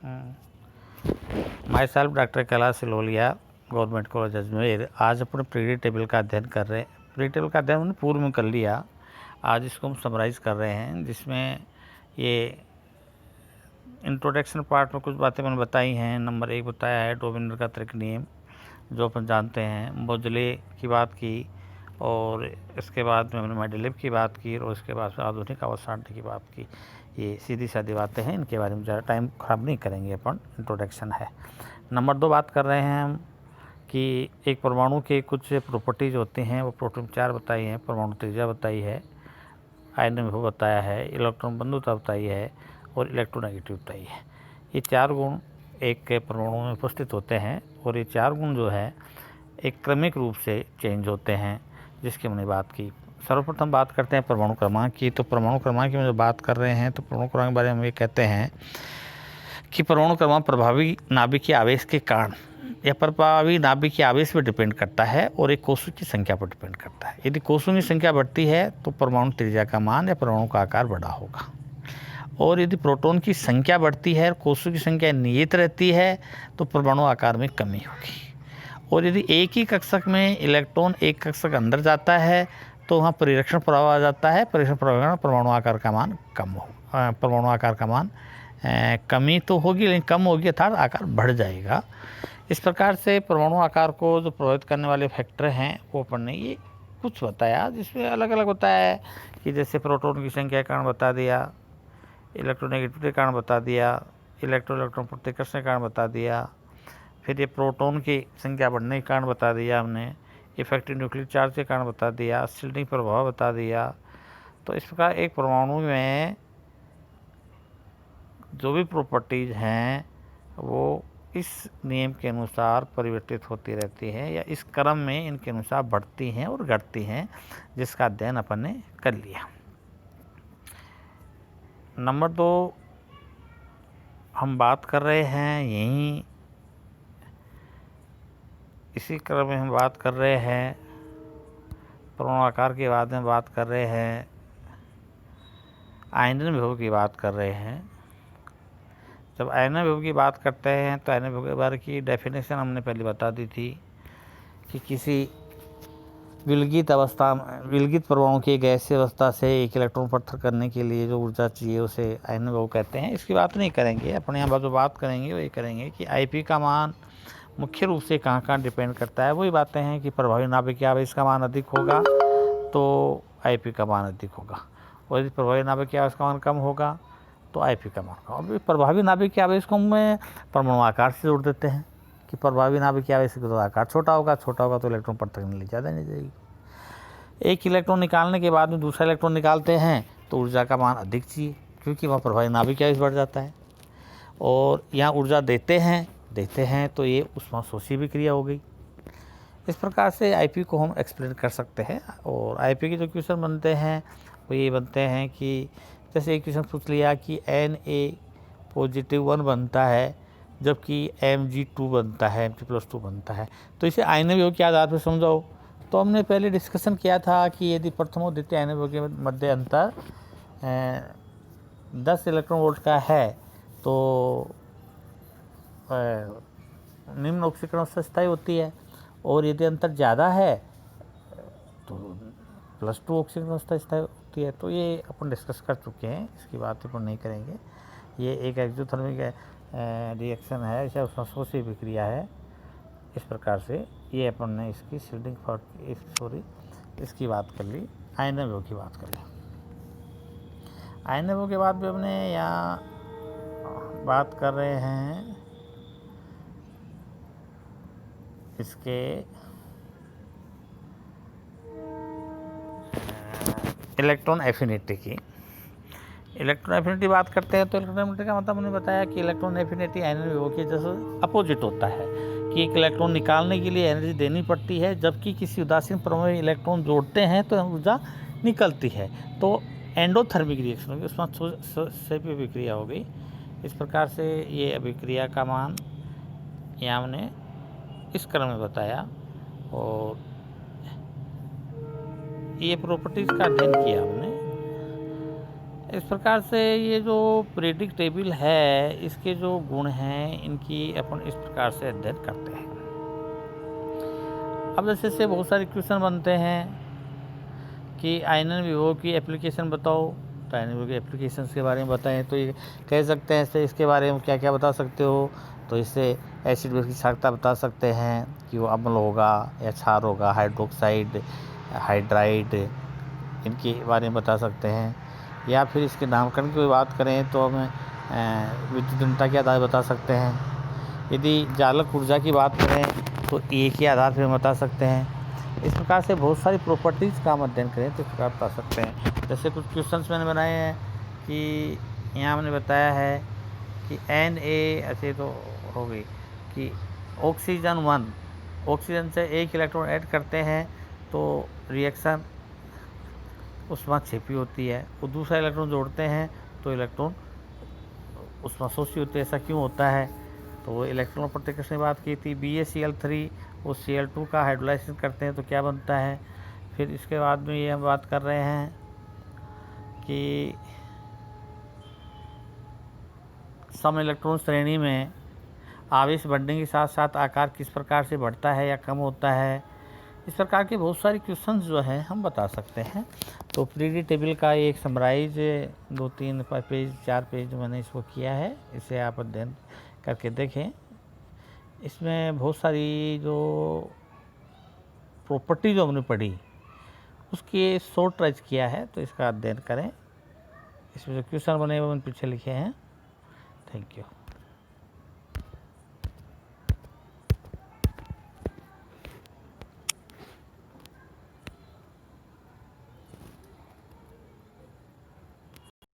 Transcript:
My self doctor Kailash Silolia, government college Ajmer. आज अपने period table का अध्ययन कर रहे हैं। पीरियड टेबल का अध्ययन हमने पूर्व में कर लिया, आज इसको हम समराइज़ कर रहे हैं, जिसमें ये इंट्रोडक्शन पार्ट में कुछ बातें मैंने बताई हैं। नंबर 1 बताया है डोमिनर का तर्क नियम, जो अपन जानते हैं। मोजले की बात की, और इसके बाद में हमने मेंडेलीव की बात की, और उसके बाद आधुनिक अवसांठ की बात की। ये सीधी सादी बातें हैं, इनके बारे में ज़्यादा टाइम ख़राब नहीं करेंगे अपन, इंट्रोडक्शन है। नंबर 2 बात कर रहे हैं हम कि एक परमाणु के कुछ प्रॉपर्टीज़ होती हैं, वो प्रोटॉन चार्ज बताई हैं, परमाणु त्रिज्या बताई है, आयन विभव बताया है, इलेक्ट्रॉन बंधुता बताई है, और इलेक्ट्रोनेगेटिव बताई है। ये 4 गुण एक परमाणु में उपस्थित होते हैं, और ये 4 गुण जो है एक क्रमिक रूप से चेंज होते हैं, जिसकी हमने बात की। सर्वप्रथम बात करते हैं परमाणु क्रमांक की। तो परमाणु क्रमांक की हम जो बात कर रहे हैं, तो परमाणु क्रमांक के बारे में हम ये कहते हैं कि परमाणु क्रमांक प्रभावी नाभिकीय आवेश के कारण या प्रभावी नाभिकीय आवेश पर डिपेंड करता है, और एक कोषों की संख्या पर डिपेंड करता है। यदि कोषों की संख्या बढ़ती है तो परमाणु त्रिज्या का मान या परमाणु का आकार बड़ा होगा, और यदि प्रोटॉन की संख्या बढ़ती है और कोषों की संख्या नियत रहती है तो परमाणु आकार में कमी होगी। और यदि एक ही कक्षक में इलेक्ट्रॉन एक कक्षक अंदर जाता है तो वहाँ परिरक्षण प्रभाव आ जाता है। परिरक्षण प्रभाव परमाणु आकार का मान कम हो, परमाणु आकार का मान कमी तो होगी, लेकिन कम होगी, अर्थात आकार बढ़ जाएगा। इस प्रकार से परमाणु आकार को जो प्रभावित करने वाले फैक्टर हैं वो अपन ने ये कुछ बताया, जिसमें अलग अलग बताया है कि जैसे प्रोटॉन की संख्या के कारण बता दिया, इलेक्ट्रोनेगेटिविटी के कारण बता दिया, इलेक्ट्रॉन प्रतिकर्षण के कारण बता दिया, फिर ये प्रोटॉन की संख्या बढ़ने के कारण बता दिया हमने, इफेक्टिव न्यूक्लियर चार्ज के कारण बता दिया, शील्डिंग प्रभाव बता दिया। तो इस प्रकार एक परमाणु में जो भी प्रॉपर्टीज़ हैं वो इस नियम के अनुसार परिवर्तित होती रहती हैं, या इस क्रम में इनके अनुसार बढ़ती हैं और घटती हैं, जिसका अध्ययन अपन ने कर लिया। नंबर 2 हम बात कर रहे हैं यहीं इसी क्रम में हम बात कर रहे हैं परमाणु आकार के बाद में बात कर रहे हैं आयनन विभव की बात कर रहे हैं। जब आयनन विभव की बात करते हैं तो आयनन विभव के बारे की डेफिनेशन हमने पहले बता दी थी कि किसी विलगित परमाणु की गैसीय अवस्था से एक इलेक्ट्रॉन पृथक करने के लिए जो ऊर्जा चाहिए उसे आयनन विभव कहते हैं। इसकी बात नहीं करेंगे, अपने यहाँ जो बात करेंगे वो ये करेंगे कि आईपी का मान मुख्य रूप से कहाँ डिपेंड करता है। वही बातें हैं कि प्रभावी नाभिकीय आवेश का मान अधिक होगा तो आईपी का मान अधिक होगा, और यदि प्रभावी नाभिकीय आवेश का मान कम होगा तो आईपी का मान कम होगा। प्रभावी नाभिकीय आवेश को हम परमाणु आकार से जोड़ देते हैं कि प्रभावी नाभिकीय आवेश का तो आकार छोटा होगा तो इलेक्ट्रॉन पृथक नहीं ज़्यादा नहीं जाएगी। एक इलेक्ट्रॉन निकालने के बाद में दूसरा इलेक्ट्रॉन निकालते हैं तो ऊर्जा का मान अधिक चाहिए, क्योंकि वहाँ प्रभावी नाभिकीय आवेश बढ़ जाता है। और यहाँ ऊर्जा देते हैं तो ये ऊष्माशोषी भी क्रिया हो गई। इस प्रकार से आईपी को हम एक्सप्लेन कर सकते हैं। और आईपी के जो क्वेश्चन बनते हैं वो ये बनते हैं कि जैसे एक क्वेश्चन पूछ लिया कि Na+1 बनता है जबकि Mg2 बनता है, Mg+2 बनता है, तो इसे आयनन विभव के आधार पर समझाओ। तो हमने पहले डिस्कशन किया था कि यदि प्रथम और द्वितीय आयनन विभव के मध्य अंतर 10 इलेक्ट्रॉन वोल्ट का है तो निम्न ऑक्सीकरण अवस्था स्थायी होती है, और यदि अंतर ज़्यादा है तो +2 ऑक्सीकरण अवस्था स्थायी होती है। तो ये अपन डिस्कस कर चुके हैं, इसकी बात अपन नहीं करेंगे। ये एक एक्सोथर्मिक रिएक्शन है, इसे ऊष्माशोषी विक्रिया है। इस प्रकार से ये अपन ने इसकी शील्डिंग इसकी बात कर ली, आयनन विभव की बात कर ली। आयनन विभव के बाद भी हमने यहाँ बात कर रहे हैं इसके इलेक्ट्रॉन एफिनिटी की। इलेक्ट्रॉन एफिनिटी बात करते हैं तो इलेक्ट्रॉन एफिनिटी का मतलब हमने बताया कि इलेक्ट्रॉन एफिनिटी आयनन विभव के जैसे अपोजिट होता है कि एक इलेक्ट्रॉन निकालने के लिए एनर्जी देनी पड़ती है, जबकि किसी उदासीन परमाणु में इलेक्ट्रॉन जोड़ते हैं तो ऊर्जा निकलती है। तो एंडोथर्मिक रिएक्शन होगी, उसमें विक्रिया हो गई। इस प्रकार से ये अभिक्रिया का मान यहाँ हमने इस क्रम में बताया, और ये प्रॉपर्टीज़ का अध्ययन किया हमने। इस प्रकार से ये जो पीरियोडिक टेबल है, इसके जो गुण हैं, इनकी अपन इस प्रकार से अध्ययन करते हैं। अब जैसे से बहुत सारे क्वेश्चन बनते हैं कि आयनन विभव की एप्लीकेशन बताओ, तो आयनन विभव की एप्लीकेशन के बारे में बताएं, तो ये कह सकते हैं इससे इसके बारे में क्या क्या बता सकते हो। तो इससे एसिड बेस की क्षारकता बता सकते हैं कि वो अम्ल होगा या क्षार होगा, हाइड्रोक्साइड, हाइड्राइड, इनके बारे में बता सकते हैं। या फिर इसके नामकरण की बात करें तो हम विद्युतता के आधार बता सकते हैं। यदि जालक ऊर्जा की बात करें तो ए के आधार पर बता सकते हैं। इस प्रकार से बहुत सारी प्रॉपर्टीज़ का हम अध्ययन करें तो इस प्रकार बता सकते हैं। जैसे कुछ क्वेश्चंस मैंने बनाए हैं कि यहाँ हमने बताया है कि Na, ऐसे तो हो गई कि ऑक्सीजन से एक इलेक्ट्रॉन ऐड करते हैं तो रिएक्शन उसमें छिपी होती है, वो दूसरा इलेक्ट्रॉन जोड़ते हैं तो इलेक्ट्रॉन उसमें शोषी होती है। ऐसा क्यों होता है? तो वो इलेक्ट्रॉन प्रतिकर्षण की बात की थी। BaCl3 वो Cl2 का हाइड्रोलाइसिस करते हैं तो क्या बनता है। फिर इसके बाद में ये हम बात कर रहे हैं कि सम इलेक्ट्रॉन श्रेणी में आवेश बढ़ने के साथ साथ आकार किस प्रकार से बढ़ता है या कम होता है। इस प्रकार के बहुत सारे क्वेश्चंस जो हैं हम बता सकते हैं। तो पीरियोडिक टेबल का एक समराइज 2-3 पेज 4 पेज मैंने इसको किया है, इसे आप अध्ययन करके देखें। इसमें बहुत सारी जो प्रॉपर्टी जो हमने पढ़ी उसकी शॉर्ट टच किया है, तो इसका अध्ययन करें। इसमें जो क्वेश्चन बने हुए पीछे लिखे हैं। Thank you.